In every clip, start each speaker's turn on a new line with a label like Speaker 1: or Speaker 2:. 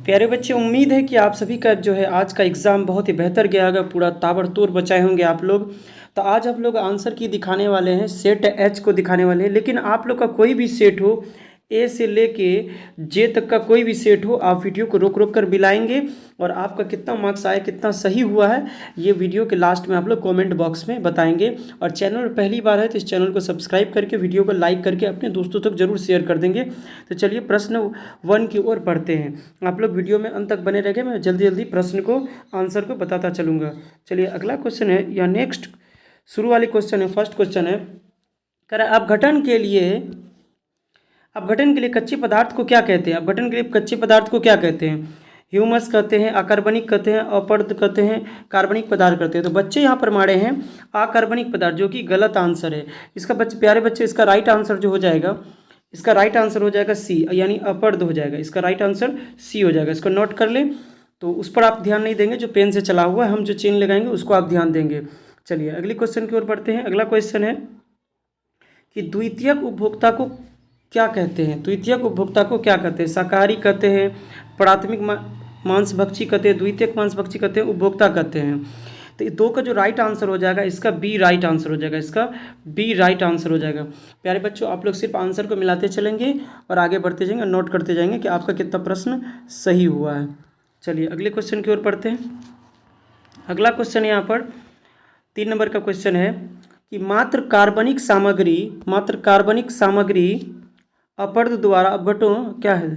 Speaker 1: प्यारे बच्चे, उम्मीद है कि आप सभी का जो है आज का एग्ज़ाम बहुत ही बेहतर गया होगा। पूरा ताबड़तोड़ बचाए होंगे आप लोग। तो आज हम लोग आंसर की दिखाने वाले हैं, सेट एच को दिखाने वाले हैं। लेकिन आप लोग का कोई भी सेट हो, ए से लेके जे तक का कोई भी सेट हो, आप वीडियो को रोक रोक कर मिलाएंगे और आपका कितना मार्क्स आया, कितना सही हुआ है, ये वीडियो के लास्ट में आप लोग कमेंट बॉक्स में बताएंगे। और चैनल पहली बार है तो इस चैनल को सब्सक्राइब करके वीडियो को लाइक करके अपने दोस्तों तक जरूर शेयर कर देंगे। तो चलिए प्रश्न 1 की ओर बढ़ते हैं। आप लोग वीडियो में अंत तक बने रहेंगे, मैं जल्दी जल्दी प्रश्न को आंसर को बताता चलूँगा। चलिए अगला क्वेश्चन है या नेक्स्ट शुरू वाले क्वेश्चन है। फर्स्ट क्वेश्चन है, कह रहा है अपघटन के लिए कच्चे पदार्थ को क्या कहते हैं? अपघटन के लिए कच्चे पदार्थ को क्या कहते हैं? ह्यूमस कहते हैं, अकार्बनिक कहते हैं, अपरद कहते हैं, कार्बनिक पदार्थ कहते हैं। तो बच्चे यहाँ पर मारे हैं अकार्बनिक पदार्थ, जो कि गलत आंसर है। इसका प्यारे बच्चे, इसका राइट आंसर जो हो जाएगा, इसका राइट आंसर हो जाएगा सी, यानी अपरद हो जाएगा। इसका राइट आंसर सी हो जाएगा। इसको नोट कर लें। तो उस पर आप ध्यान नहीं देंगे, जो पेन से चला हुआ है, हम जो चेन लगाएंगे उसको आप ध्यान देंगे। चलिए अगले क्वेश्चन की ओर बढ़ते हैं। अगला क्वेश्चन है कि द्वितीयक उपभोक्ता को क्या कहते हैं? द्वितीयक उपभोक्ता को क्या कहते हैं? शाकाहारी कहते हैं, प्राथमिक मांसभक्षी कहते हैं, द्वितीयक मांसभक्षी कहते हैं, उपभोक्ता कहते हैं। तो दो का जो राइट आंसर हो जाएगा, इसका बी राइट आंसर हो जाएगा। इसका बी राइट आंसर हो जाएगा। प्यारे बच्चों, आप लोग सिर्फ आंसर को मिलाते चलेंगे और आगे बढ़ते जाएंगे, नोट करते जाएंगे कि आपका कितना प्रश्न सही हुआ है। चलिए अगले क्वेश्चन की ओर बढ़ते हैं। अगला क्वेश्चन यहाँ पर 3 नंबर का क्वेश्चन है कि मात्र कार्बनिक सामग्री अपरद द्वारा अपघटों क्या है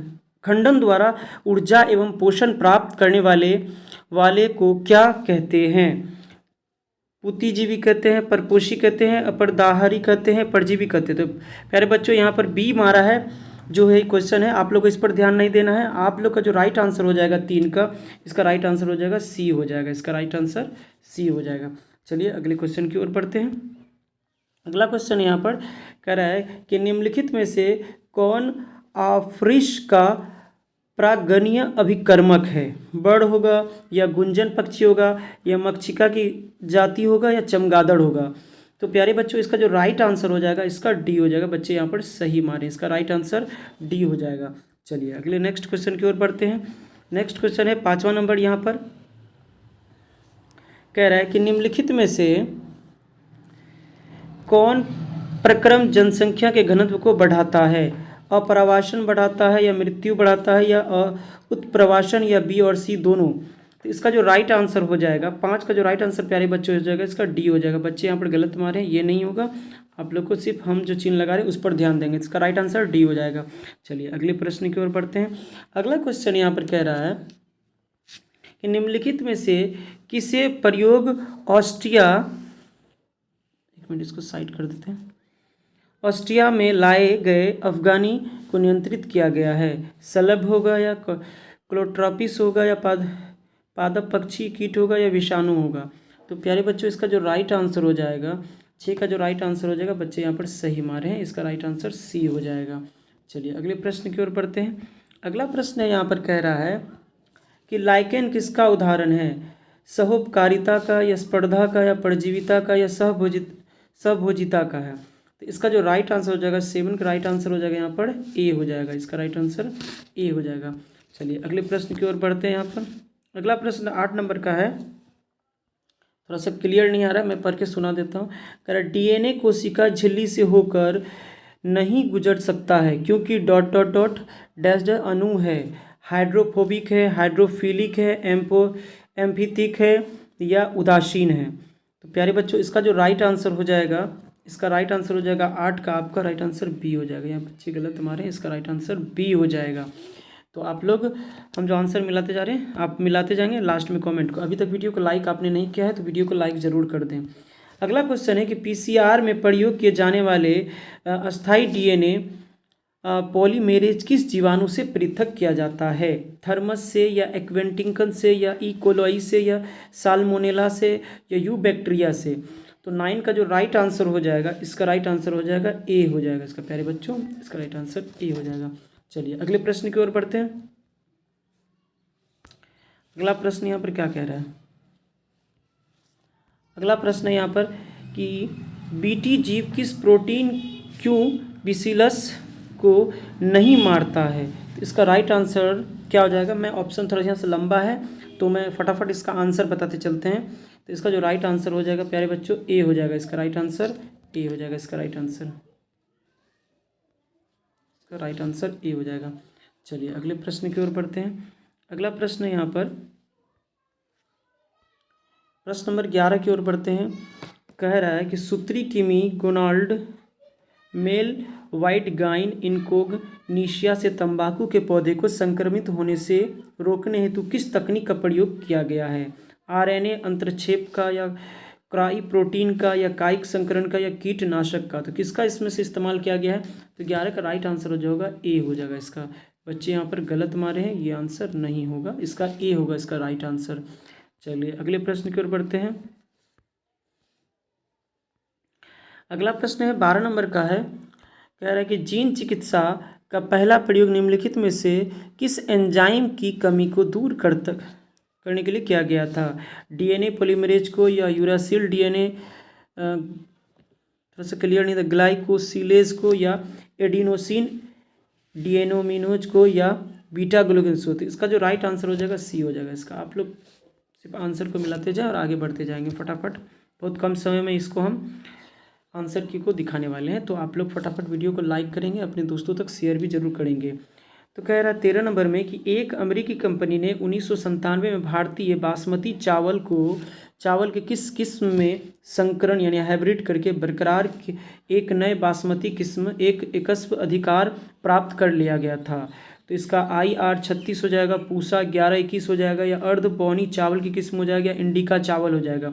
Speaker 1: खंडन द्वारा ऊर्जा एवं पोषण प्राप्त करने वाले को क्या कहते हैं? पुतिजीवी कहते हैं, परपोषी कहते हैं, अपरदाहारी कहते हैं, परजीवी कहते हैं। तो प्यारे बच्चों, यहाँ पर बी मारा है, जो है क्वेश्चन है। आप लोग को इस पर ध्यान नहीं देना है। आप लोग का जो राइट आंसर हो जाएगा 3 का, इसका राइट आंसर हो जाएगा सी हो जाएगा। इसका राइट आंसर सी हो जाएगा। चलिए अगले क्वेश्चन की ओर बढ़ते हैं। अगला क्वेश्चन यहाँ पर कह रहा है कि निम्नलिखित में से कौन आफरीश का प्रागणीय अभिकर्मक है? बर्ड होगा या गुंजन पक्षी होगा या मक्षिका की जाति होगा या चमगादड़ होगा? तो प्यारे बच्चों, इसका जो राइट आंसर हो जाएगा, इसका डी हो जाएगा। बच्चे यहाँ पर सही मारे, इसका राइट आंसर डी हो जाएगा। चलिए अगले नेक्स्ट क्वेश्चन की ओर बढ़ते हैं। नेक्स्ट क्वेश्चन है 5वां नंबर। यहाँ पर कह रहा है कि निम्नलिखित में से कौन प्रक्रम जनसंख्या के घनत्व को बढ़ाता है? अप्रवासन बढ़ाता है या मृत्यु बढ़ाता है या उत्प्रवासन या बी और सी दोनों? तो इसका जो राइट आंसर हो जाएगा, 5 का जो राइट आंसर प्यारे बच्चों हो जाएगा, इसका डी हो जाएगा। बच्चे यहाँ पर गलत मारे हैं, ये नहीं होगा। आप लोग को सिर्फ हम जो चिन्ह लगा रहे हैं उस पर ध्यान देंगे। इसका राइट आंसर डी हो जाएगा। चलिए अगले प्रश्न की ओर बढ़ते हैं। अगला क्वेश्चन यहाँ पर कह रहा है कि निम्नलिखित में से किसे प्रयोग ऑस्ट्रिया, एक मिनट इसको साइड कर देते हैं, ऑस्ट्रिया में लाए गए अफगानी को नियंत्रित किया गया है? सलब होगा या क्लोट्रॉपिस होगा या पादप पक्षी कीट होगा या विषाणु होगा? तो प्यारे बच्चों, इसका जो राइट आंसर हो जाएगा, 6 का जो राइट आंसर हो जाएगा, बच्चे यहाँ पर सही मारे हैं। इसका राइट आंसर सी हो जाएगा। चलिए अगले प्रश्न की ओर बढ़ते हैं। अगला प्रश्न यहाँ पर कह रहा है कि लाइकेन किसका उदाहरण है? सहोपकारिता का या स्पर्धा का या परजीविता का या सहभोजिता का है? तो इसका जो राइट आंसर हो जाएगा 7 का राइट आंसर हो जाएगा यहाँ पर ए हो जाएगा। इसका राइट आंसर ए हो जाएगा। चलिए अगले प्रश्न की ओर बढ़ते हैं। यहाँ पर अगला प्रश्न 8 नंबर का है। थोड़ा सा क्लियर नहीं आ रहा है, मैं पढ़ के सुना देता हूँ। कह रहा डीएनए कोशिका झिल्ली से होकर नहीं गुजर सकता है क्योंकि डॉट डॉट डॉट डैश अणु है, हाइड्रोफोबिक है, हाइड्रोफिलिक है, एम्फिथिक है या उदासीन है? तो प्यारे बच्चों, इसका जो राइट आंसर हो जाएगा, इसका राइट आंसर हो जाएगा 8 का, आपका राइट आंसर बी हो जाएगा। यहाँ बच्चे गलत हमारे हैं, इसका राइट आंसर बी हो जाएगा। तो आप लोग, हम जो आंसर मिलाते जा रहे हैं, आप मिलाते जाएंगे लास्ट में कमेंट को। अभी तक वीडियो को लाइक आपने नहीं किया है तो वीडियो को लाइक ज़रूर कर दें। अगला क्वेश्चन है कि पीसीआर में प्रयोग किए जाने वाले अस्थायी डीएनए पॉलीमेरेज किस जीवाणु से पृथक किया जाता है? थर्मस से या एक्वेंटिंकन से या ई कोलाई से या साल्मोनेला से या यू बैक्टीरिया से? तो 9 का जो राइट आंसर हो जाएगा, इसका राइट आंसर हो जाएगा ए हो जाएगा। इसका प्यारे बच्चों, इसका राइट आंसर ए हो जाएगा। चलिए अगले प्रश्न की ओर बढ़ते हैं। अगला प्रश्न यहाँ पर क्या कह रहा है? अगला प्रश्न है यहाँ पर कि बीटी जीव किस प्रोटीन क्यों बिसिलस को नहीं मारता है? तो इसका राइट आंसर क्या हो जाएगा, मैं ऑप्शन थोड़ा यहाँ से लंबा है तो मैं फटाफट इसका आंसर बताते चलते हैं। तो इसका जो राइट आंसर हो जाएगा प्यारे बच्चों ए हो जाएगा, इसका राइट आंसर ए हो जाएगा, इसका राइट आंसर, इसका राइट आंसर ए हो जाएगा। चलिए अगले प्रश्न की ओर बढ़ते हैं। अगला प्रश्न यहाँ पर प्रश्न नंबर 11 की ओर बढ़ते हैं। कह रहा है कि सूत्री किमी गोनाल्ड मेल वाइट गाइन इनकोगनीशिया से तंबाकू के पौधे को संक्रमित होने से रोकने हेतु किस तकनीक का प्रयोग किया गया है? आरएनए अंतरक्षेप का या क्राई प्रोटीन का या कायिक संकरण का या कीटनाशक का? तो किसका इसमें से इस्तेमाल किया गया है? तो 11 का राइट आंसर हो जाएगा ए हो जाएगा इसका। बच्चे यहाँ पर गलत मारे हैं, ये आंसर नहीं होगा, इसका ए होगा इसका राइट आंसर। चलिए अगले प्रश्न की ओर बढ़ते हैं। अगला प्रश्न है 12 नंबर का है। कह रहा है कि जीन चिकित्सा का पहला प्रयोग निम्नलिखित में से किस एंजाइम की कमी को दूर करने के लिए किया गया था? डीएनए पॉलीमरेज को या यूरासिल डीएनए थोड़ा सा क्लियर नहीं था, ग्लाइकोसिलेज को या एडिनोसिन डीएनोमिनोज को या बीटा ग्लूकेन को? तो इसका जो राइट आंसर हो जाएगा सी हो जाएगा इसका। आप लोग सिर्फ आंसर को मिलाते जाएं और आगे बढ़ते जाएंगे फटाफट। बहुत कम समय में इसको हम आंसर की को दिखाने वाले हैं, तो आप लोग फटाफट वीडियो को लाइक करेंगे, अपने दोस्तों तक शेयर भी जरूर करेंगे। तो कह रहा है 13 नंबर में कि एक अमेरिकी कंपनी ने 1997 में भारतीय बासमती चावल के किस किस्म में संकरण यानी हाइब्रिड करके बरकरार एक नए बासमती किस्म एक एकस्व अधिकार प्राप्त कर लिया गया था? तो इसका IR 36 हो जाएगा, पूसा 1121 हो जाएगा, या अर्ध पौनी चावल की किस्म हो जाएगा, इंडिका चावल हो जाएगा?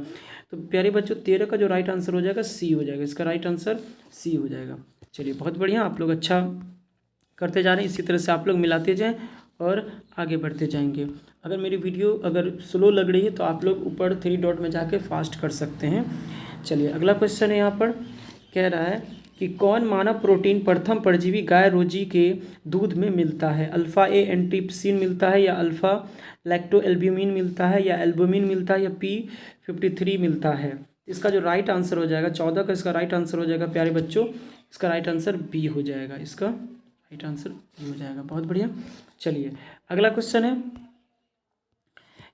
Speaker 1: तो प्यारे बच्चों 13 का जो राइट आंसर हो जाएगा सी हो जाएगा, इसका राइट आंसर सी हो जाएगा। चलिए बहुत बढ़िया, आप लोग अच्छा करते जा रहे हैं, इसी तरह से आप लोग मिलाते जाएं और आगे बढ़ते जाएंगे। अगर मेरी वीडियो अगर स्लो लग रही है तो आप लोग ऊपर 3 डॉट में जाके फास्ट कर सकते हैं। चलिए अगला क्वेश्चन है, यहाँ पर कह रहा है कि कौन मानव प्रोटीन प्रथम परजीवी गाय रोजी के दूध में मिलता है? अल्फा ए एंट्रिप्सिन मिलता है, या अल्फा लैक्टोएल्ब्यूमिन मिलता है, या एल्बुमिन मिलता है, या P53 मिलता है? इसका जो राइट आंसर हो जाएगा 14 का इसका राइट आंसर हो जाएगा प्यारे बच्चों, इसका राइट आंसर बी हो जाएगा, इसका राइट आंसर बी हो जाएगा। बहुत बढ़िया। चलिए अगला क्वेश्चन है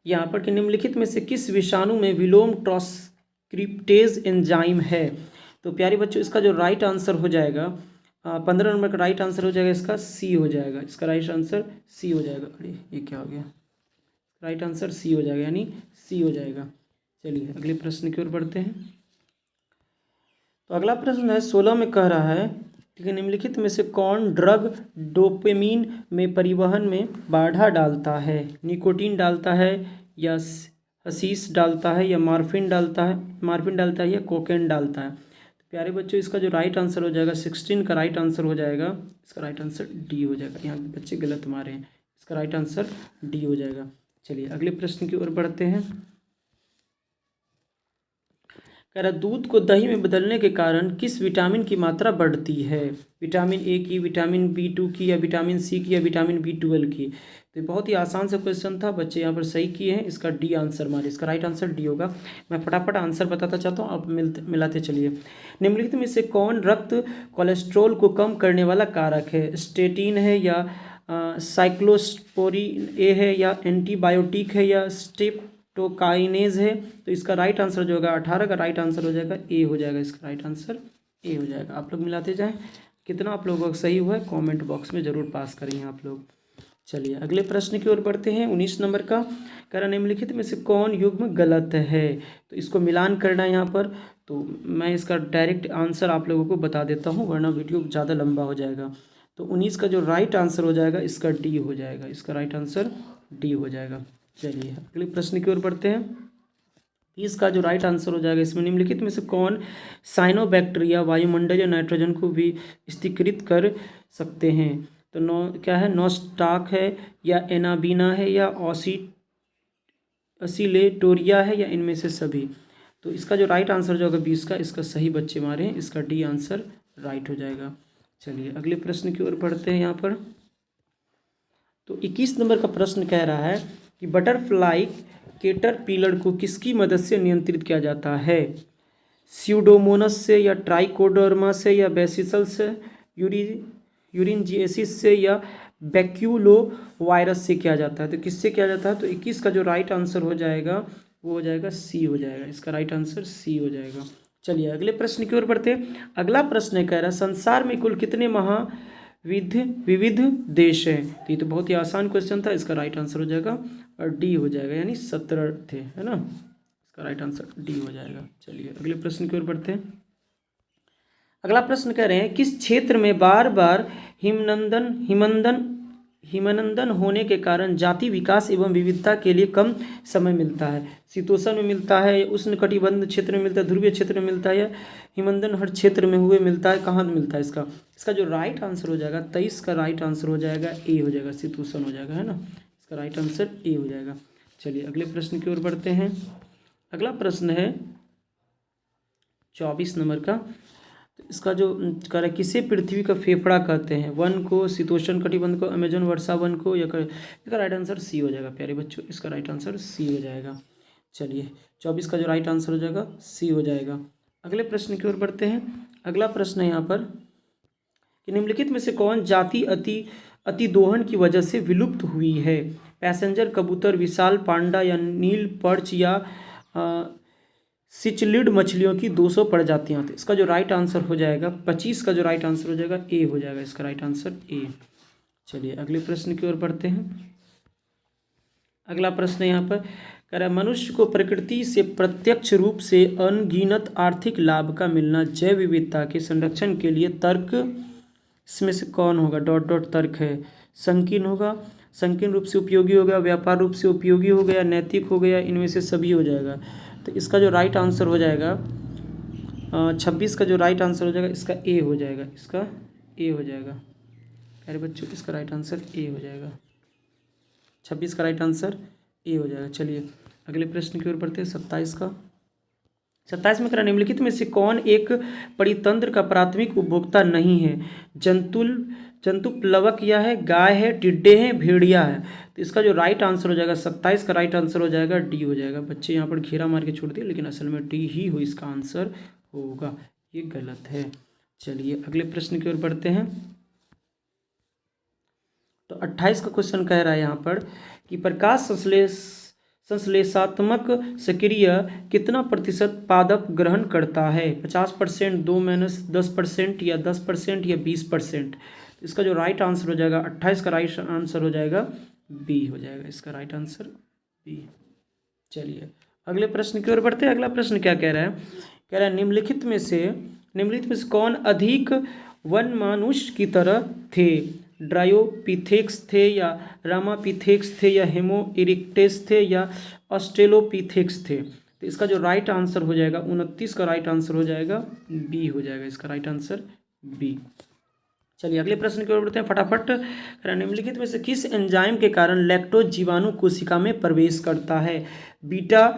Speaker 1: यहाँ पर कि निम्नलिखित में से किस विषाणु में विलोम ट्रांसक्रिप्टेज एंजाइम है? तो प्यारे बच्चों इसका जो राइट आंसर हो जाएगा 15 नंबर का राइट आंसर हो जाएगा इसका सी हो जाएगा, इसका राइट आंसर सी हो जाएगा। अरे ये क्या हो गया, राइट आंसर सी हो जाएगा, यानी सी हो जाएगा। चलिए अगले प्रश्न की ओर बढ़ते हैं। तो अगला प्रश्न है 16 में कह रहा है ठीक है, निम्नलिखित में से कौन ड्रग डोपामिन में परिवहन में बाधा डालता है? निकोटीन डालता है, या हशीश डालता है, या मार्फिन डालता है, या कोकेन डालता है? तो प्यारे बच्चों इसका जो राइट आंसर हो जाएगा 16 का राइट आंसर हो जाएगा, इसका राइट आंसर डी हो जाएगा। यहाँ बच्चे गलत मारे हैं, इसका राइट आंसर डी हो जाएगा। चलिए अगले प्रश्न की ओर बढ़ते हैं। कह रहा दूध को दही में बदलने के कारण किस विटामिन की मात्रा बढ़ती है? विटामिन ए की, विटामिन B2 की, या विटामिन सी की, या विटामिन B12 की? तो बहुत ही आसान सा क्वेश्चन था, बच्चे यहाँ पर सही किए हैं, इसका डी आंसर मारे, इसका राइट आंसर डी होगा। मैं फटाफट आंसर बताता चाहता हूँ, आप मिलाते चलिए। निम्नलिखित में से कौन रक्त कोलेस्ट्रॉल को कम करने वाला कारक है? स्टेटिन है, या साइक्लोस्पोरिन ए है, या एंटीबायोटिक है, या स्ट्रेप्टोकाइनेज है? तो इसका राइट आंसर जो होगा 18 का राइट आंसर हो जाएगा ए हो जाएगा, इसका राइट आंसर ए हो जाएगा। आप लोग मिलाते जाएं, कितना आप लोगों का सही हुआ है कमेंट बॉक्स में ज़रूर पास करेंगे आप लोग। चलिए अगले प्रश्न की ओर बढ़ते हैं। 19 नंबर का कह रहा निम्नलिखित में से कौन युग्म गलत है? तो इसको मिलान करना है यहाँ पर, तो मैं इसका डायरेक्ट आंसर आप लोगों को बता देता हूँ, वरना वीडियो ज़्यादा लंबा हो जाएगा। तो 19 का जो राइट आंसर हो जाएगा इसका डी हो जाएगा, इसका राइट आंसर डी हो जाएगा। चलिए अगले प्रश्न की ओर बढ़ते हैं। 20 का जो राइट आंसर हो जाएगा इसमें निम्नलिखित में से कौन साइनोबैक्टीरिया वायुमंडलीय नाइट्रोजन को भी स्थिरीकृत कर सकते हैं? तो क्या है, नोस्टाक है, या एनाबीना है, या असिलेटोरिया है, या इनमें से सभी? तो इसका जो राइट आंसर जो होगा 20 का, इसका सही बच्चे मारे हैं, इसका डी आंसर राइट हो जाएगा। चलिए अगले प्रश्न की ओर बढ़ते हैं यहाँ पर। तो 21 नंबर का प्रश्न कह रहा है कि बटरफ्लाई कैटरपिलर को किसकी मदद से नियंत्रित किया जाता है? स्यूडोमोनस से, या ट्राइकोडर्मा से, या बेसिसल से, यूरिनजिएसिस से, या बैक्यूलो वायरस से किया जाता है। तो किससे किया जाता है? तो 21 का जो राइट आंसर हो जाएगा वो हो जाएगा सी हो जाएगा। इसका राइट आंसर सी हो जाएगा। चलिए अगले प्रश्न की ओर बढ़ते हैं। अगला प्रश्न कह रहा है संसार में कुल कितने विविध देश हैं? तो ये तो बहुत ही आसान क्वेश्चन था। इसका राइट आंसर हो जाएगा और डी हो जाएगा, यानी 17 थे, है ना। इसका राइट आंसर डी हो जाएगा। चलिए अगले प्रश्न की ओर बढ़ते हैं। अगला प्रश्न कह रहे हैं किस क्षेत्र में बार बार हिमनंदन होने के कारण जाति विकास एवं विविधता के लिए कम समय मिलता है? शीतोष्ण में मिलता है, उष्णकटिबंध क्षेत्र में मिलता है, ध्रुवीय क्षेत्र में मिलता है, या हिमनंदन हर क्षेत्र में हुए मिलता है? कहाँ मिलता है इसका? इसका जो राइट आंसर हो जाएगा 23 का राइट आंसर हो जाएगा ए हो जाएगा, शीतोष्ण हो जाएगा, है ना। इसका राइट आंसर ए हो जाएगा। चलिए अगले प्रश्न की ओर बढ़ते हैं। अगला प्रश्न है 24 नंबर का। तो इसका जो कह रहा है किसे पृथ्वी का फेफड़ा कहते हैं? वन को, शीतोष्ण कटिबंध को, अमेजन वर्षा वन को, या इसका राइट आंसर सी हो जाएगा प्यारे बच्चों। इसका राइट आंसर सी हो जाएगा। चलिए 24 का जो राइट आंसर हो जाएगा सी हो जाएगा। अगले प्रश्न की ओर बढ़ते हैं। अगला प्रश्न है यहाँ पर कि निम्नलिखित में से कौन जाति अतिदोहन की वजह से विलुप्त हुई है? पैसेंजर कबूतर, विशाल पांडा, या नील पर्च, या सिचलिड मछलियों की 200 प्रजातियां। तो इसका जो राइट आंसर हो जाएगा 25 का जो राइट आंसर हो जाएगा ए हो जाएगा। इसका राइट आंसर ए। चलिए अगले प्रश्न की ओर बढ़ते हैं। अगला प्रश्न यहाँ पर कह रहा है मनुष्य को प्रकृति से प्रत्यक्ष रूप से अनगिनत आर्थिक लाभ का मिलना जैव विविधता के संरक्षण के लिए तर्क इसमें से कौन होगा? डॉट डॉट तर्क है। संकीर्ण होगा, संकीर्ण रूप से उपयोगी हो गया, व्यापार रूप से उपयोगी हो गया, नैतिक हो गया, इनमें से सभी हो जाएगा। तो इसका जो राइट आंसर हो जाएगा 26 का जो राइट आंसर हो जाएगा इसका ए हो जाएगा। इसका ए हो जाएगा अरे बच्चों, इसका राइट आंसर ए हो जाएगा। 26 का राइट आंसर ए हो जाएगा। चलिए अगले प्रश्न की ओर बढ़ते हैं। 27 का 27 में कह रहा निम्नलिखित में से कौन एक परितंत्र का प्राथमिक उपभोक्ता नहीं है? जंतु प्लवक या है, गाय है, टिड्डे हैं, भेड़िया है। तो इसका जो राइट आंसर हो जाएगा 27 का राइट आंसर हो जाएगा डी हो जाएगा। बच्चे यहाँ पर घेरा मार के छोड़ दिए, लेकिन असल में डी ही हो इसका आंसर होगा, ये गलत है। चलिए अगले प्रश्न की ओर बढ़ते हैं। तो 28 का क्वेश्चन कह रहा है यहाँ पर कि प्रकाश संश्लेषात्मक सक्रिय कितना प्रतिशत पादप ग्रहण करता है? 50%, 2-10%, या 10%, या 20%? इसका जो राइट आंसर हो जाएगा 28 का राइट आंसर हो जाएगा बी हो जाएगा। इसका राइट आंसर बी। चलिए अगले प्रश्न की ओर बढ़ते हैं। अगला प्रश्न क्या कह रहा है? कह रहा है निम्नलिखित में से कौन अधिक वनमानुष की तरह थे? ड्रायोपिथेक्स थे, या रामापिथेक्स थे, या हेमो इरिक्टेस थे, या ऑस्ट्रेलोपिथेक्स थे? तो इसका जो राइट आंसर हो जाएगा 29 का राइट आंसर हो जाएगा बी हो जाएगा। इसका राइट आंसर बी। चलिए अगले प्रश्न की ओर बढ़ते हैं फटाफट। निम्नलिखित में से किस एंजाइम के कारण लैक्टोज जीवाणु कोशिका में प्रवेश करता है? बीटा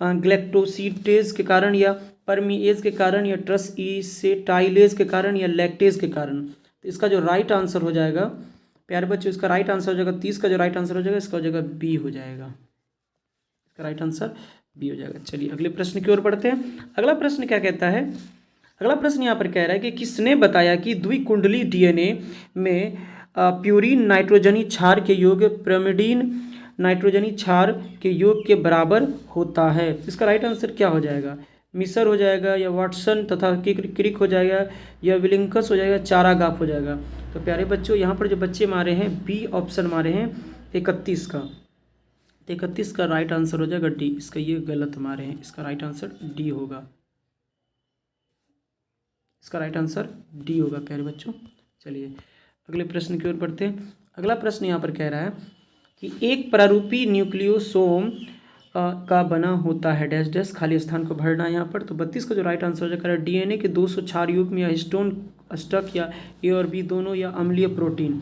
Speaker 1: ग्लैक्टोसिडेज के कारण, या परमीएज के कारण, या ट्रांसइसेटाइलेज के कारण, या लैक्टेज के कारण? तो इसका जो राइट आंसर हो जाएगा प्यारे बच्चों, इसका राइट आंसर हो जाएगा 30 का जो राइट आंसर हो जाएगा इसका हो जाएगा बी हो जाएगा। इसका राइट आंसर बी हो जाएगा। चलिए अगले प्रश्न की ओर बढ़ते हैं। अगला प्रश्न क्या कहता है? अगला प्रश्न यहाँ पर कह रहा है कि किसने बताया कि द्विकुंडली डीएनए में प्यूरिन नाइट्रोजनी क्षार के योग pyrimidine नाइट्रोजनी क्षार के योग के बराबर होता है? इसका राइट आंसर क्या हो जाएगा? मिसर हो जाएगा, या वाटसन तथा क्रिक हो जाएगा, या विलिंकस हो जाएगा, चारागाफ हो जाएगा? तो प्यारे बच्चों यहाँ पर जो बच्चे मारे हैं बी ऑप्शन मारे हैं 31 का। 31 का राइट आंसर हो जाएगा डी। इसका ये गलत मारे हैं, इसका राइट आंसर डी होगा। इसका राइट आंसर डी होगा प्यारे बच्चों। चलिए अगले प्रश्न की ओर बढ़ते हैं। अगला प्रश्न यहाँ पर कह रहा है कि एक प्रारूपी न्यूक्लियोसोम का बना होता है डैश डैश, खाली स्थान को भरना है यहाँ पर। तो 32 का जो राइट आंसर हो जाएगा डीएनए के 200 क्षार युग्म, या हिस्टोन स्टक, या ए और बी दोनों, या अम्लीय प्रोटीन?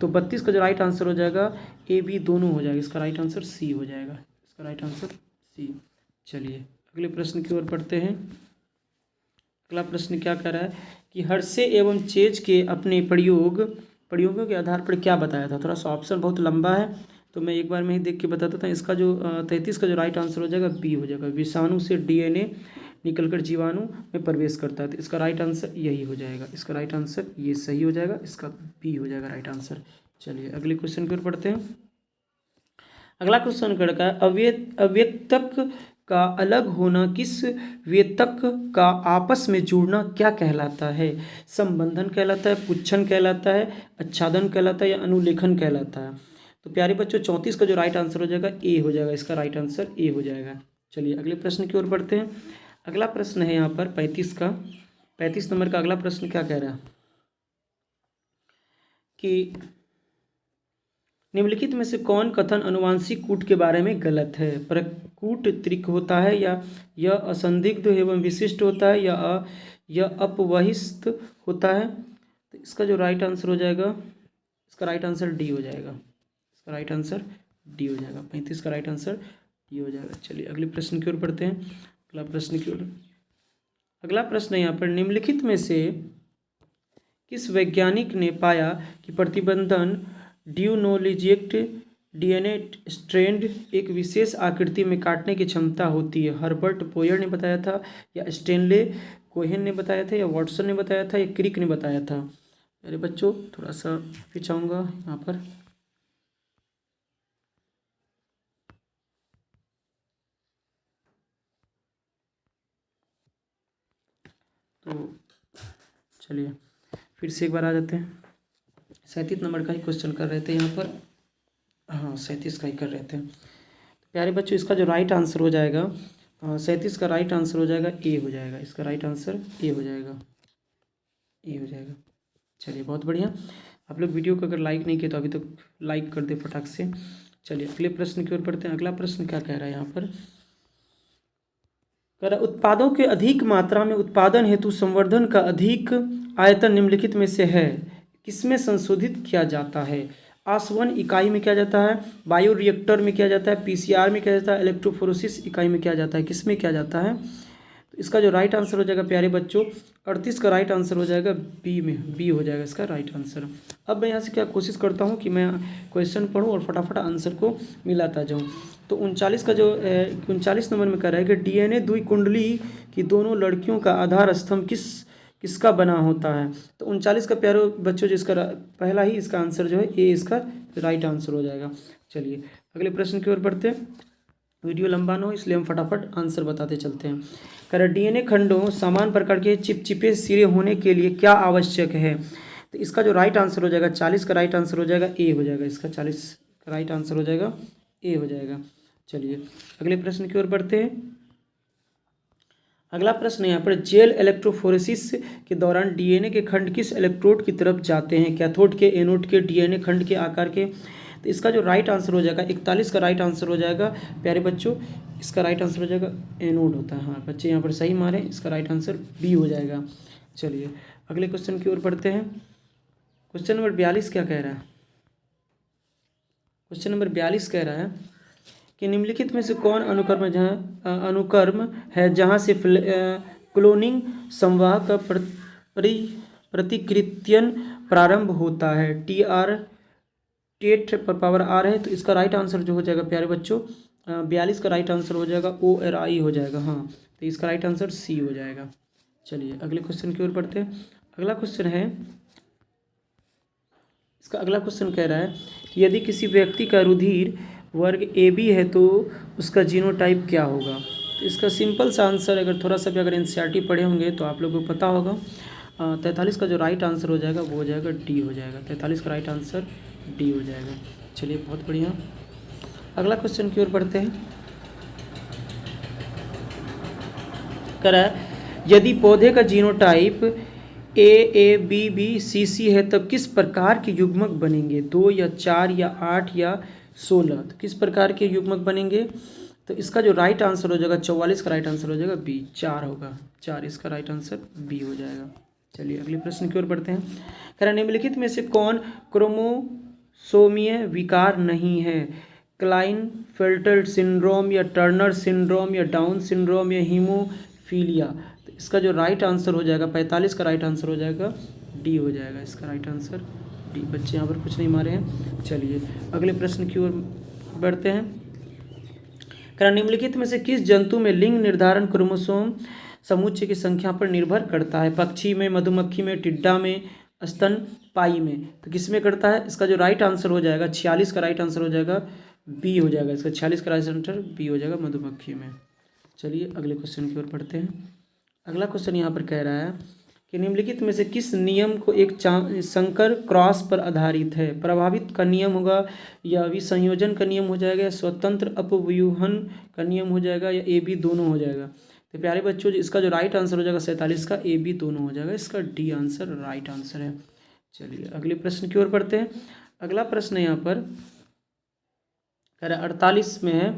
Speaker 1: तो 32 का जो राइट आंसर हो जाएगा ए बी दोनों हो जाएगा। इसका राइट आंसर सी हो जाएगा। इसका राइट आंसर सी। चलिए अगले प्रश्न की ओर बढ़ते हैं। अगला प्रश्न क्या कर रहा है कि हर्शे एवं चेज के अपने प्रयोगों के आधार पर क्या बताया था? थोड़ा सा ऑप्शन बहुत लंबा है, तो मैं एक बार में ही देख के बताता था। इसका जो 33 का जो राइट आंसर हो जाएगा बी हो जाएगा। विषाणु से डीएनए निकलकर जीवाणु में प्रवेश करता है, तो इसका राइट आंसर यही हो जाएगा। इसका राइट आंसर ये सही हो जाएगा। इसका बी हो जाएगा राइट आंसर। चलिए अगले क्वेश्चन की ओर पढ़ते हैं। अगला क्वेश्चन का अव्यक्तक का अलग होना किस व्यक्तक का आपस में जुड़ना क्या कहलाता है? संबंधन कहलाता है, पुच्छन कहलाता है, आच्छादन कहलाता है या अनुलेखन कहलाता है? तो प्यारे बच्चों 34 का जो राइट आंसर हो जाएगा ए हो जाएगा, इसका राइट आंसर ए हो जाएगा। चलिए अगले प्रश्न की ओर बढ़ते हैं। अगला प्रश्न है यहाँ पर 35 नंबर का अगला प्रश्न क्या कह रहा है कि निम्नलिखित में से कौन कथन अनुवांशिक कूट के बारे में गलत है? प्रकूट त्रिक होता है, या यह असंदिग्ध एवं विशिष्ट होता है, या यह अपवहिष्ट होता है? तो इसका जो राइट आंसर हो जाएगा, इसका राइट आंसर डी हो जाएगा। इसका राइट आंसर डी हो जाएगा। 35 का राइट आंसर डी हो जाएगा। चलिए अगले प्रश्न की ओर पढ़ते हैं। अगला प्रश्न है यहाँ पर, निम्नलिखित में से किस वैज्ञानिक ने पाया कि प्रतिबंधन ड्यूनोलिजेक्ट डीएनए स्ट्रैंड एक विशेष आकृति में काटने की क्षमता होती है? हर्बर्ट पोयर ने बताया था, या स्टेनले कोहेन ने बताया था, या वाटसन ने बताया था, या क्रिक ने बताया था? अरे बच्चों थोड़ा सा फिर चाहूँगा यहाँ पर। तो चलिए फिर से एक बार आ जाते हैं। 37 नंबर का ही क्वेश्चन कर रहे थे यहाँ पर। हाँ 37 का ही कर रहे थे। प्यारे बच्चों इसका जो राइट आंसर हो जाएगा 37 का राइट आंसर हो जाएगा ए हो जाएगा। इसका राइट आंसर ए हो जाएगा, ए हो जाएगा। चलिए बहुत बढ़िया। आप लोग वीडियो को अगर लाइक नहीं किए तो अभी तक लाइक कर दे फटाक से। चलिए अगले प्रश्न की ओर पढ़ते हैं। अगला प्रश्न क्या कह रहा है यहाँ पर, कह रहा उत्पादों के अधिक मात्रा में उत्पादन हेतु संवर्धन का अधिक आयतन निम्नलिखित में से है किसमें संशोधित किया जाता है? आसवन इकाई में किया जाता है, बायो रिएक्टर में किया जाता है, पीसीआर में किया जाता है, इलेक्ट्रोफोरेसिस इकाई में किया जाता है? किसमें किया जाता है? तो इसका जो राइट आंसर हो जाएगा प्यारे बच्चों 38 का राइट आंसर हो जाएगा बी में, बी हो जाएगा इसका राइट आंसर। अब मैं यहाँ से क्या कोशिश करता हूँ कि मैं क्वेश्चन पढूं और फटाफट आंसर को मिलाता जाऊँ। तो 39 का जो 39 नंबर में कह रहा है कि डीएनए द्विकुंडली की दोनों लड़कियों का आधार स्तंभ किसका बना होता है? तो 39 का प्यारे बच्चों जिसका पहला ही इसका आंसर जो है ए इसका राइट आंसर हो जाएगा। चलिए अगले प्रश्न की ओर बढ़ते हैं। वीडियो लंबा ना हो इसलिए हम फटाफट आंसर बताते चलते हैं। कह डीएनए खंडों समान प्रकार के चिपचिपे सिरे होने के लिए क्या आवश्यक है? तो इसका जो राइट आंसर हो जाएगा 40 का राइट आंसर हो जाएगा ए हो जाएगा। इसका 40 का राइट आंसर हो जाएगा ए हो जाएगा। चलिए अगले प्रश्न की ओर बढ़ते हैं। अगला प्रश्न यहाँ पर जेल इलेक्ट्रोफोरेसिस के दौरान डीएनए के खंड किस इलेक्ट्रोड की तरफ जाते हैं? कैथोड के, एनोड के, डीएनए खंड के आकार के? तो इसका जो राइट आंसर हो जाएगा 41 का राइट आंसर हो जाएगा प्यारे बच्चों। इसका राइट आंसर हो जाएगा एनोड होता है। हाँ बच्चे यहाँ पर सही मारे, इसका राइट आंसर बी हो जाएगा। चलिए अगले क्वेश्चन की ओर बढ़ते हैं। क्वेश्चन नंबर 42 क्या कह रहा है? क्वेश्चन नंबर 42 कह रहा है कि निम्नलिखित में से कौन अनुकर्म है जहाँ से क्लोनिंग संवाहक का प्रतिकृत्यन प्रारंभ होता है? टेट पर पावर आर है। तो इसका राइट आंसर जो हो जाएगा प्यारे बच्चों 42 का राइट आंसर हो जाएगा ORI हो जाएगा। हाँ तो इसका राइट आंसर सी हो जाएगा। चलिए अगले क्वेश्चन की ओर बढ़ते हैं। अगला क्वेश्चन है, इसका अगला क्वेश्चन कह रहा है कि यदि किसी व्यक्ति का रुधिर वर्ग AB है तो उसका जीनोटाइप क्या होगा? तो इसका सिंपल सा आंसर, अगर थोड़ा सा भी अगर NCERT पढ़े होंगे तो आप लोगों को पता होगा। 43 का जो राइट आंसर हो जाएगा वो हो जाएगा डी हो जाएगा। 43 का राइट आंसर डी हो जाएगा। चलिए बहुत बढ़िया। अगला क्वेश्चन की ओर बढ़ते हैं। कह रहा है यदि पौधे का जीनोटाइप AABBCC है तब किस प्रकार के युग्मक बनेंगे? 2 या 4 या 8 या 16? तो किस प्रकार के युग्मक बनेंगे? तो इसका जो राइट आंसर हो जाएगा 44 का राइट आंसर हो जाएगा बी, 4 होगा। 4 इसका राइट आंसर बी हो जाएगा। चलिए अगले प्रश्न की ओर बढ़ते हैं। कह रहा निम्नलिखित में से कौन क्रोमोसोमीय विकार नहीं है? क्लाइनफेल्टर सिंड्रोम, या टर्नर सिंड्रोम, या डाउन सिंड्रोम, या हीमोफीलिया? तो इसका जो राइट आंसर हो जाएगा 45 का राइट आंसर हो जाएगा डी हो जाएगा। इसका राइट आंसर डी। बच्चे यहाँ पर कुछ नहीं मारे हैं। चलिए अगले प्रश्न की ओर बढ़ते हैं। कह निम्नलिखित में से किस जंतु में लिंग निर्धारण क्रोमोसोम समुच्चय की संख्या पर निर्भर करता है? पक्षी में, मधुमक्खी में, टिड्डा में, स्तनपायी में। तो किस में करता है? इसका जो राइट आंसर हो जाएगा 46 का राइट आंसर हो जाएगा बी हो जाएगा। इसका 46 का राइट आंसर बी हो जाएगा, मधुमक्खी में। चलिए अगले क्वेश्चन की ओर पढ़ते हैं। अगला क्वेश्चन यहाँ पर कह रहा है कि निम्नलिखित में से किस नियम को एक संकर क्रॉस पर आधारित है? प्रभावित का नियम होगा, या विसंयोजन का नियम हो जाएगा, या स्वतंत्र अपव्यूहन का नियम हो जाएगा, या ए बी दोनों हो जाएगा? तो प्यारे बच्चों, इसका जो राइट आंसर हो जाएगा 47 का ए बी दोनों हो जाएगा। इसका डी आंसर राइट आंसर है। चलिए अगले प्रश्न की ओर पढ़ते हैं। अगला प्रश्न यहाँ पर कह रहा है 48 में है,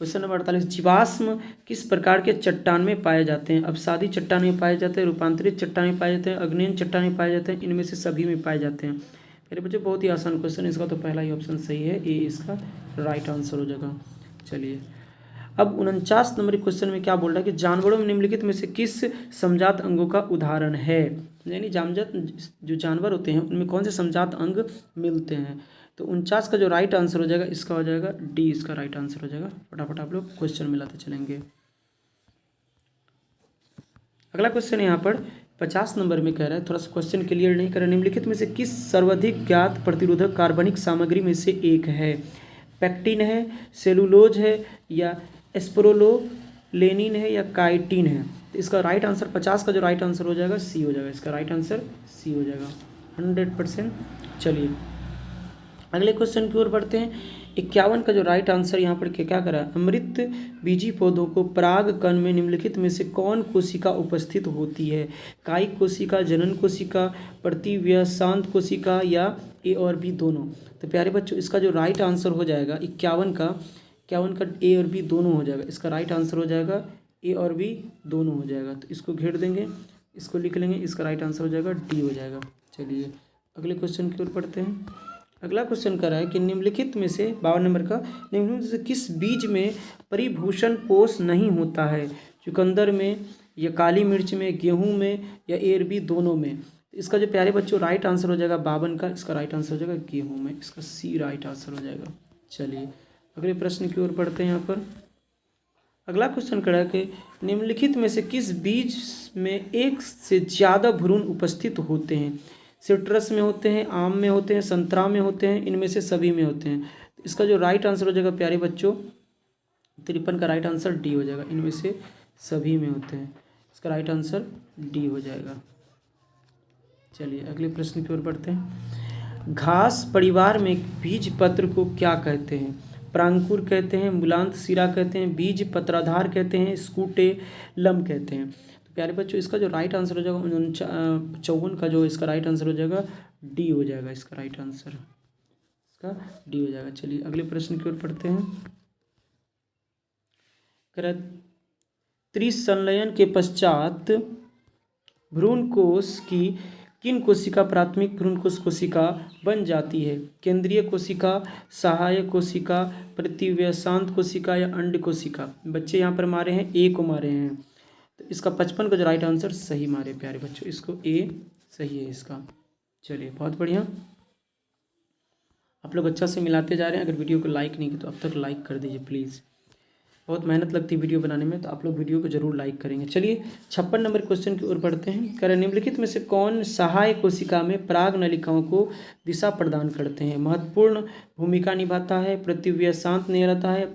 Speaker 1: क्वेश्चन नंबर 48, जीवाश्म किस प्रकार के चट्टान में पाए जाते हैं? अवसादी चट्टान में पाए जाते हैं, रूपांतरित चट्टान में पाए जाते हैं, अग्नेय चट्टान में पाए जाते हैं, इनमें से सभी में पाए जाते हैं। मेरे बच्चों बहुत ही आसान क्वेश्चन, इसका तो पहला ही ऑप्शन सही है, ए इसका राइट आंसर हो जाएगा। चलिए अब 49 नंबर क्वेश्चन में क्या बोल रहा है कि जानवरों में निम्नलिखित में से किस समजात अंगों का उदाहरण है? यानी जो जानवर होते हैं उनमें कौन से समजात अंग मिलते हैं? तो 49 का जो राइट आंसर हो जाएगा इसका हो जाएगा डी, इसका राइट आंसर हो जाएगा। फटाफट आप लोग क्वेश्चन मिलाते चलेंगे। अगला क्वेश्चन यहाँ पर 50 नंबर में कह रहा है, थोड़ा सा क्वेश्चन क्लियर नहीं कर रहा, निम्नलिखित में से किस सर्वाधिक ज्ञात प्रतिरोधक कार्बनिक सामग्री में से एक है? पैक्टिन है, सेलुलोज है, या एस्प्रोलोलेनिन है, या काइटिन है? तो इसका राइट आंसर 50 का जो राइट आंसर हो जाएगा सी हो जाएगा। इसका राइट आंसर सी हो जाएगा 100%। चलिए अगले क्वेश्चन की ओर बढ़ते हैं। 51 का जो राइट आंसर यहाँ पर क्या करा है? अमृत बीजी पौधों को पराग कण में निम्नलिखित में से कौन कोशिका उपस्थित होती है? कायिक कोशिका, जनन कोशिका, प्रतिव्यसांत कोशिका, या ए और बी दोनों? तो प्यारे बच्चों, इसका जो राइट आंसर हो जाएगा 51 का ए और बी दोनों हो जाएगा। इसका राइट आंसर हो जाएगा ए और बी दोनों हो जाएगा। तो इसको घेर देंगे, इसको लिख लेंगे, इसका राइट आंसर हो जाएगा डी हो जाएगा। चलिए अगले क्वेश्चन की ओर पढ़ते हैं। अगला क्वेश्चन कर रहा है कि निम्नलिखित में से 52 नंबर का, निम्नलिखित में से किस बीज में परिभूषण पोष नहीं होता है? चुकंदर में, या काली मिर्च में, गेहूं में, या ए बी दोनों में? इसका जो प्यारे बच्चों राइट आंसर हो जाएगा 52 का, इसका राइट आंसर हो जाएगा गेहूं में। इसका सी राइट आंसर हो जाएगा। चलिए अगले प्रश्न की ओर पढ़ते हैं। यहाँ पर अगला क्वेश्चन कर रहा है कि निम्नलिखित में से किस बीज में एक से ज़्यादा भ्रूण उपस्थित होते हैं? सिट्रस में होते हैं, आम में होते हैं, संतरा में होते हैं, इनमें से सभी में होते हैं? इसका जो राइट आंसर हो जाएगा प्यारे बच्चों 53 का राइट आंसर डी हो जाएगा। इनमें से सभी में होते हैं। इसका राइट आंसर डी हो जाएगा। चलिए अगले प्रश्न की ओर बढ़ते हैं। घास परिवार में बीज पत्र को क्या कहते हैं? प्रांकुर कहते हैं, मूलांत सिरा कहते हैं, बीज पत्राधार कहते हैं, स्कूटेलम कहते हैं? तो प्यारे बच्चों, इसका जो राइट आंसर हो जाएगा 54 का जो इसका राइट आंसर हो जाएगा डी हो जाएगा। इसका राइट आंसर इसका डी हो जाएगा। चलिए अगले प्रश्न की ओर पढ़ते हैं। त्रिसंलयन के पश्चात भ्रूणकोश की किन कोशिका प्राथमिक भ्रूणकोश कोशिका बन जाती है? केंद्रीय कोशिका, सहायक कोशिका, प्रतिव्यसांत कोशिका, या अंड कोशिका? बच्चे यहाँ पर मारे हैं ए को मारे हैं। तो इसका 55 का जो राइट आंसर सही मारे प्यारे बच्चों, इसको ए सही है इसका। चलिए बहुत बढ़िया, आप लोग अच्छा से मिलाते जा रहे हैं। अगर वीडियो को लाइक नहीं किया तो अब तक लाइक कर दीजिए प्लीज़, बहुत मेहनत लगती है वीडियो बनाने में, तो आप लोग वीडियो को जरूर लाइक करेंगे। चलिए 56 नंबर क्वेश्चन की ओर बढ़ते हैं। कह रहे निम्नलिखित में से कौन सहायक कोशिका में पराग नलिकाओं को दिशा प्रदान करते हैं? महत्वपूर्ण भूमिका निभाता है, प्रतिव्यसांत मिलाता है,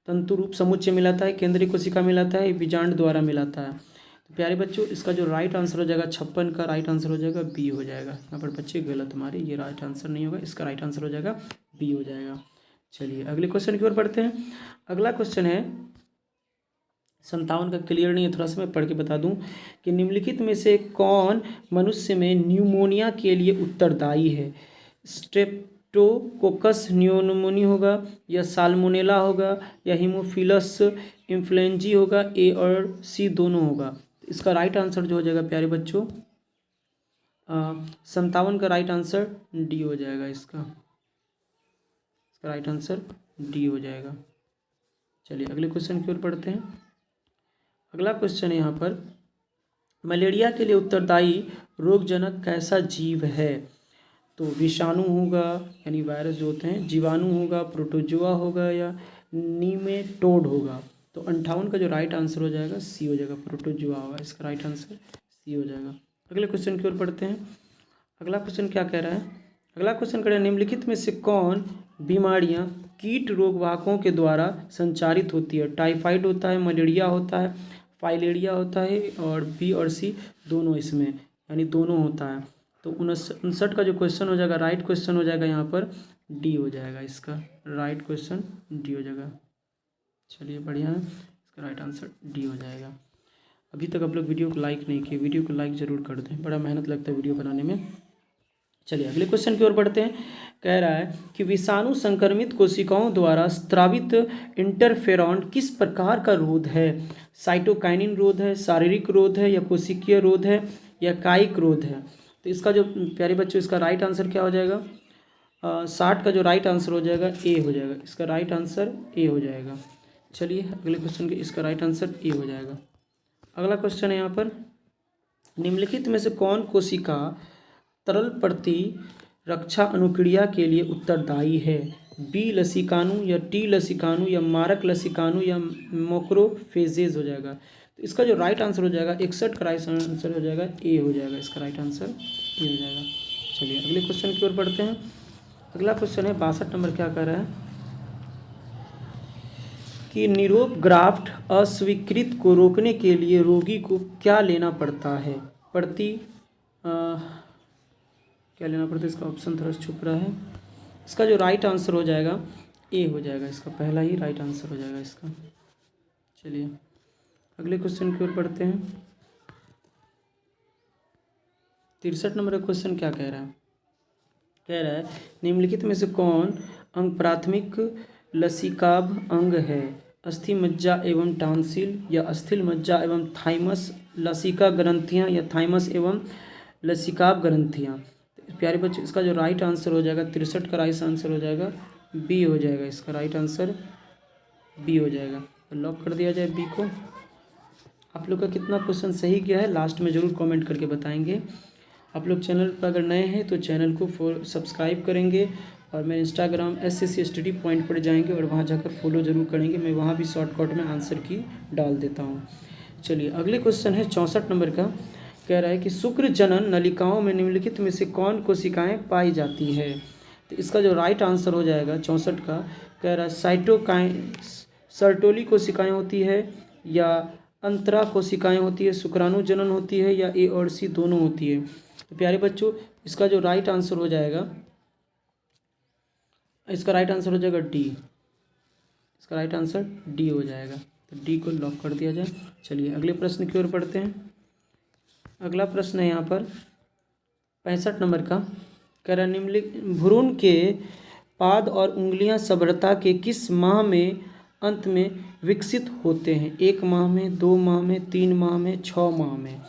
Speaker 1: तंतु रूप समुच्चय मिलाता है, केंद्रीय कोशिका मिलाता है, बीजांड द्वारा मिलाता है? तो प्यारे बच्चों, इसका जो राइट आंसर हो जाएगा 56 का राइट आंसर हो जाएगा बी हो जाएगा। यहाँ पर बच्चे गलत हमारे, ये राइट आंसर नहीं होगा, इसका राइट आंसर हो जाएगा बी हो जाएगा। चलिए अगले क्वेश्चन की ओर बढ़ते हैं। अगला क्वेश्चन है 57 का, क्लियर नहीं है, थोड़ा सा मैं पढ़ के बता दूं कि निम्नलिखित में से कौन मनुष्य में न्यूमोनिया के लिए उत्तरदायी है? स्ट्रेप्टोकोकस न्यूमोनिया होगा, या साल्मोनेला होगा, या हीमोफिलस इन्फ्लुएंजी होगा, ए और सी दोनों होगा? इसका राइट आंसर जो हो जाएगा प्यारे बच्चों 57 का राइट आंसर डी हो जाएगा। इसका राइट आंसर डी हो जाएगा। चलिए अगले क्वेश्चन की ओर पढ़ते हैं। अगला क्वेश्चन है यहाँ पर, मलेरिया के लिए उत्तरदायी रोगजनक कैसा जीव है? तो विषाणु होगा, यानी वायरस जो होते हैं, जीवाणु होगा, प्रोटोजोआ होगा, या नीमेटोड होगा? तो 58 का जो राइट आंसर हो जाएगा सी हो जाएगा, प्रोटोजोआ होगा। इसका राइट आंसर सी हो जाएगा। अगले क्वेश्चन की ओर पढ़ते हैं। अगला क्वेश्चन क्या कह रहा है? अगला क्वेश्चन कह रहा है निम्नलिखित में से कौन बीमारियां कीट रोगवाहकों के द्वारा संचारित होती है? टाइफाइड होता है, मलेरिया होता है, फाइलेरिया होता है, और बी और सी दोनों इसमें, यानी दोनों होता है। तो 59 का जो क्वेश्चन हो जाएगा, राइट क्वेश्चन हो जाएगा यहाँ पर डी हो जाएगा, इसका राइट क्वेश्चन डी हो जाएगा। चलिए बढ़िया है, इसका राइट आंसर डी हो जाएगा। अभी तक आप लोग वीडियो को लाइक नहीं किए, वीडियो को लाइक ज़रूर कर दें, बड़ा मेहनत लगता है वीडियो बनाने में। चलिए अगले क्वेश्चन की ओर बढ़ते हैं। कह रहा है कि विषाणु संक्रमित कोशिकाओं द्वारा स्रावित इंटरफेरॉन किस प्रकार का रोध है? साइटोकाइनिन रोध है, शारीरिक रोध है, या कोशिकीय रोध है, या कायिक रोध है? तो इसका जो प्यारे बच्चों, इसका राइट आंसर क्या हो जाएगा? 60 का जो राइट आंसर हो जाएगा ए हो जाएगा, इसका राइट आंसर ए हो जाएगा। चलिए अगले क्वेश्चन के, इसका राइट आंसर ए हो जाएगा। अगला क्वेश्चन है यहाँ पर, निम्नलिखित में से कौन कोशिका तरल प्रतिरक्षा अनुक्रिया के लिए उत्तरदायी है? बी लसिकाणु, या टी लसिकाणु, या मारक लसिकाणु, या मैक्रोफेजेज हो जाएगा। तो इसका जो राइट आंसर हो जाएगा 61 का राइट आंसर हो जाएगा ए हो जाएगा, इसका राइट आंसर ए हो जाएगा। चलिए अगले क्वेश्चन की ओर बढ़ते हैं। अगला क्वेश्चन है 62 नंबर, क्या कह रहा है कि निरोग ग्राफ्ट अस्वीकृत को रोकने के लिए रोगी को क्या लेना पड़ता है? क्या लेना पड़ता है? इसका ऑप्शन थोड़ा छुप रहा है। इसका जो राइट आंसर हो जाएगा ए हो जाएगा, इसका पहला ही राइट आंसर हो जाएगा इसका। चलिए अगले क्वेश्चन की ओर बढ़ते हैं। 63 नंबर का क्वेश्चन क्या कह रहा है? कह रहा है निम्नलिखित में से कौन अंग प्राथमिक लसिकाभ अंग है? अस्थि मज्जा एवं टांसिल, या अस्थिल मज्जा एवं थाइमस लसिका ग्रंथियाँ, या थाइमस एवं लसिकाभ ग्रंथियाँ? प्यारे बच्चों इसका जो राइट आंसर हो जाएगा 63 का राइट आंसर हो जाएगा बी हो जाएगा, इसका राइट आंसर बी हो जाएगा। तो लॉक कर दिया जाए बी को। आप लोग का कितना क्वेश्चन सही गया है लास्ट में ज़रूर कमेंट करके बताएंगे। आप लोग चैनल पर अगर नए हैं तो चैनल को सब्सक्राइब करेंगे, और मैं इंस्टाग्राम SSC स्टडी पॉइंट पर जाएंगे और वहाँ जाकर फॉलो ज़रूर करेंगे। मैं वहाँ भी शॉर्टकट में आंसर की डाल देता हूँ। चलिए अगले क्वेश्चन है 64 नंबर का। कह रहा है कि शुक्र जनन नलिकाओं में निम्नलिखित में से कौन कोशिकाएं पाई जाती है? तो इसका जो राइट आंसर हो जाएगा 64 का, कह रहा है सर्टोली कोशिकाएं होती है, या अंतरा कोशिकाएं होती है, शुक्राणु जनन होती है, या ए और सी दोनों होती है? तो प्यारे बच्चों इसका जो राइट आंसर हो जाएगा, इसका राइट आंसर हो जाएगा डी, इसका राइट आंसर डी हो जाएगा। तो डी को लॉक कर दिया जाए। चलिए अगले प्रश्न की ओर बढ़ते हैं। अगला प्रश्न है यहाँ पर 65 नंबर का। कह रहा निम्नलिखित भ्रूण के पाद और उंगलियां सभ्रता के किस माह में अंत में विकसित होते हैं? 1 माह में, 2 माह में, 3 माह में, 6 माह में?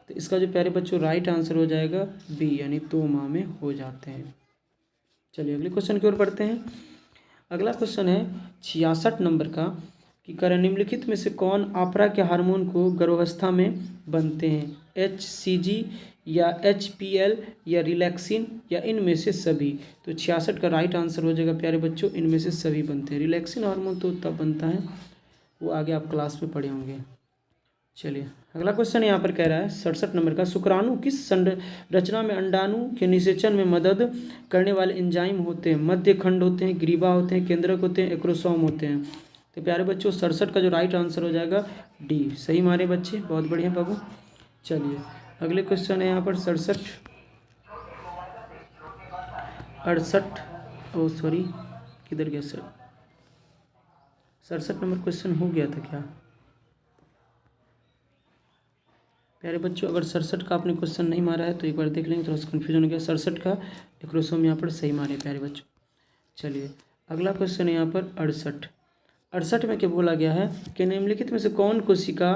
Speaker 1: तो इसका जो प्यारे बच्चों राइट आंसर हो जाएगा बी, यानी 2 माह में हो जाते हैं। चलिए अगले क्वेश्चन की ओर बढ़ते हैं। अगला क्वेश्चन है 66 नंबर का कि कह रहा निम्नलिखित में से कौन आपरा के हार्मोन को गर्भावस्था में बनते हैं? HCG, या HPL, या रिलैक्सिन, या इनमें से सभी? तो 66 का राइट आंसर हो जाएगा प्यारे बच्चों इनमें से सभी बनते हैं। रिलैक्सिन हार्मोन तो तब बनता है, वो आगे आप क्लास में पढ़े होंगे। चलिए अगला क्वेश्चन यहाँ पर कह रहा है 67 नंबर का, शुक्राणु किस संरचना में अंडाणु के निषेचन में मदद करने वाले एंजाइम होते हैं? मध्य खंड होते हैं, ग्रीवा होते हैं, केंद्रक होते हैं, एक्रोसोम होते हैं? तो प्यारे बच्चों 67 का जो राइट आंसर हो जाएगा डी। सही मारे बच्चे, बहुत बढ़िया बाबू। चलिए अगले क्वेश्चन है यहाँ पर 68 किधर गया सर? 67 नंबर क्वेश्चन हो गया था क्या प्यारे बच्चों? अगर 67 का आपने क्वेश्चन नहीं मारा है तो एक बार देख लेंगे, थोड़ा सा कन्फ्यूजन हो गया। 67 का एक्रोसोम यहाँ पर सही मारे प्यारे बच्चों। चलिए अगला क्वेश्चन है यहाँ पर 68 में क्या बोला गया है कि निम्नलिखित में से कौन कोशिका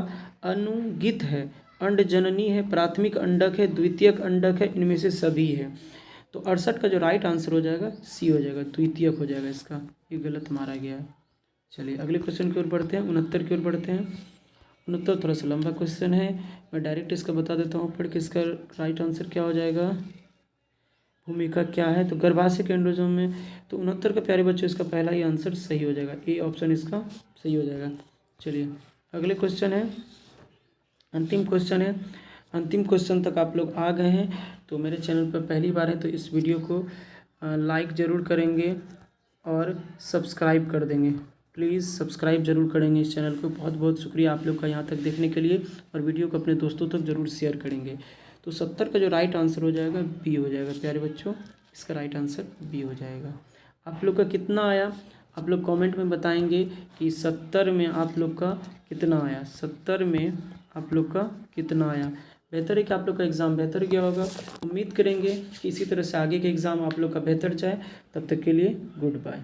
Speaker 1: अनुगित है? अंड जननी है, प्राथमिक अंडक है, द्वितीयक अंडक है, इनमें से सभी है? तो 68 का जो राइट आंसर हो जाएगा सी हो जाएगा, द्वितीयक हो जाएगा इसका, ये गलत मारा गया है। चलिए अगले क्वेश्चन की ओर बढ़ते हैं, 69 की ओर बढ़ते हैं। 69 थोड़ा सा लंबा क्वेश्चन है, मैं डायरेक्ट इसका बता देता हूँ पढ़ के। इसका राइट आंसर क्या हो जाएगा, भूमिका क्या है? तो गर्भाशय के एंडोजोम में। तो 69 का प्यारे बच्चों इसका पहला ही आंसर सही हो जाएगा, ए ऑप्शन इसका सही हो जाएगा। चलिए अगले क्वेश्चन है, अंतिम क्वेश्चन है। अंतिम क्वेश्चन तक आप लोग आ गए हैं। तो मेरे चैनल पर पहली बार है तो इस वीडियो को लाइक ज़रूर करेंगे और सब्सक्राइब कर देंगे। प्लीज़ सब्सक्राइब जरूर करेंगे इस चैनल को। बहुत बहुत शुक्रिया आप लोग का यहाँ तक देखने के लिए, और वीडियो को अपने दोस्तों तक ज़रूर शेयर करेंगे। तो 70 का जो राइट आंसर हो जाएगा बी हो जाएगा प्यारे बच्चों, इसका राइट आंसर बी हो जाएगा। आप लोग का कितना आया आप लोग कमेंट में बताएंगे कि 70 में आप लोग का कितना आया, 70 में आप लोग का कितना आया। बेहतर है कि आप लोग का एग्ज़ाम बेहतर गया होगा। उम्मीद करेंगे कि इसी तरह से आगे के एग्ज़ाम आप लोग का बेहतर जाए। तब तक के लिए गुड बाय।